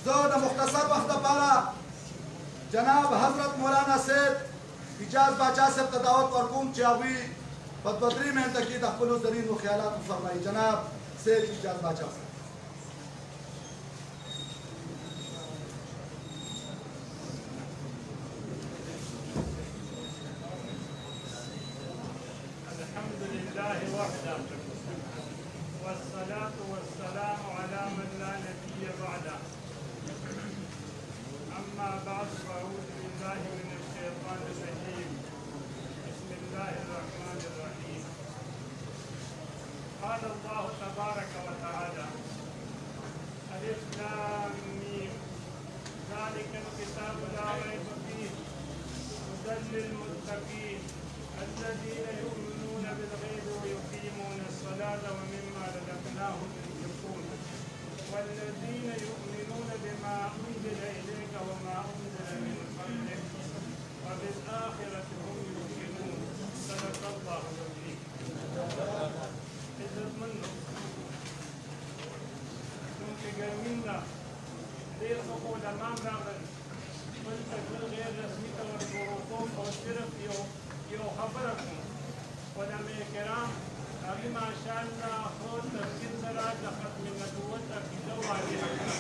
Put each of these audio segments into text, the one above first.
زه د مختصر وخت لپاره جناب حضرت مولانا صاحب اجاز باچا صاحب ته دعوت ورکوم چې هغوی په 2-3 منټه کې د خپلو زرینو خیالاتو فرمایي. جناب صاحب اجاز باچا صاحب. الحمد لله وحده والصلاة والسلام على من لا نبي بعده. أما بعد فأعوذ بالله من الشيطان الرجيم. بسم الله الرحمن الرحيم. قال الله تبارك وتعالى: ألف لام ميم ذلك الكتاب لا ريب فيه هدى للمتقين الذين يؤمنون بالغيب ويقيمون الصلاة ومما رزقناهم ينفقون والذين يؤمنون بما أنزل إليك وما أنزل من قبلك وبالآخرة هم يوقنون. صدق الله العظيم. عزت مندو چونکہ گرمین دا دیر خو علماء راغل بل تکل غیر رسمی طور شروع اور صرف یو خبره کوم. علماء کرام هغوی ماشاءالله خو تفصیل سره د ختم نبوت عقیده واضحه کړه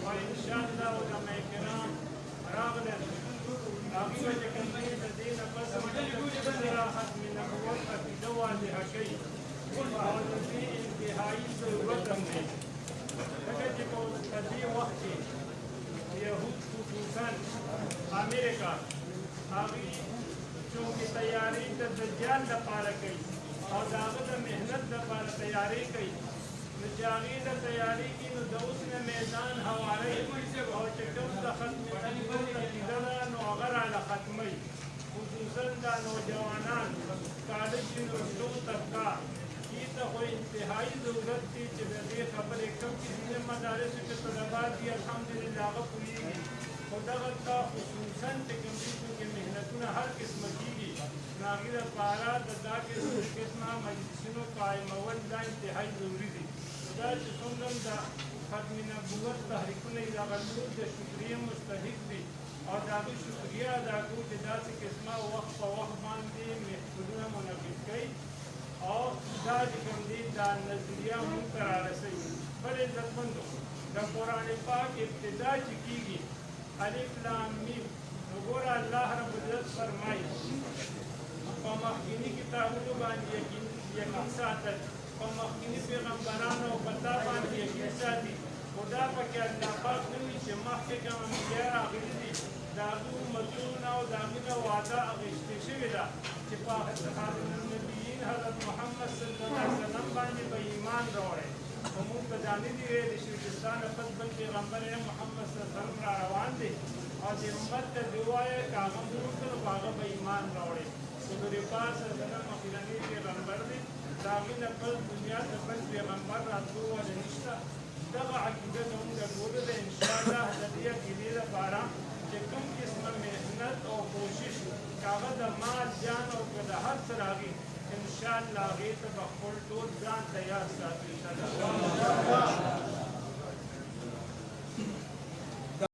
او انشاءالله علماء کرام راغلل هغوی به چې کوم دی د دې نه پس تفصیل سره ختم نبوت عقیده واضحه کوي او د دې انتهایي ضرورت هم دی ځکه چې په دې وخت کې یهود خصوصا امریکا هغوی چونکې تیاری د دجال لپاره کوي او د هغه د محنت لپاره تیاری کوي نو چې هغې د تیاری کړي نو د اوس نه میدان هواروي او چې کوم د ختم نبوت عقیده ده نو هغه رانه ختموي خصوصا دا نوجوانان کالج یونیورسټو طبقه دې ته خو انتهایي ضرورت دی چې د دې خبرې کوم چې ځینې مدارسو کې طلبات دي الحمدلله هغه پوهېږي خو دغه ته خصوصا چې کوم دي چونکې محنتونه هر قسمه کېږي نو هغې دپاره د دا قسمه مجلسونو قایمول دا انتهایي ضروري دي نو دا چې څومره د ختم نبوت تحریکونه یې دغه ټول د شکریې مستحق دي او د هغې شکریه ادا کوو چې داسې قسمه وخت په وخت باندې محفلونه منعقد کوي او دا چې کوم دي دا نظریه موږ ته رارسوي. بل عزتمندو د قرآن پاک ابتدا چې کېږي الف لام میم نو ګوره الله رب العزت فرمایي په مخکیني کتابونو باندې یقین ساتل په مخکیني پیغمبرانو او بنده باندې یقین ساتي خو دا پکې الله پاک نه وایي چې مخکې کوم انبیا راغلي دي د هغو امتونو او د هغوی نه وعده اخیستې شوې ده چې په خاتم النبیین حضرت محمد صلی الله علیه وسلم باندې به ایمان راوړی خو موږ به دا نه دي ویلي چې وجستان پس بل پیغمبر محمد صلی الله علیه وسلم را روان دی او د امت ته دې ووایه که هغه مونږ کړو په هغه به ایمان راوړی حضور پاک صلی الله علیه وسلم اخرنی پیغمبر دی د هغې نه بل دنیا ته بل پیغمبر راتلو وله نشته دغه عقیده زموږ د ټولو ده انشاءالله د دې عقیدې لپاره چې کوم قسمه محنت او کوشش که هغه د مال جان او که د هر څه راغي انشاءالله هغې ته به خپل ټول ځان تیار ساتو انشاءالله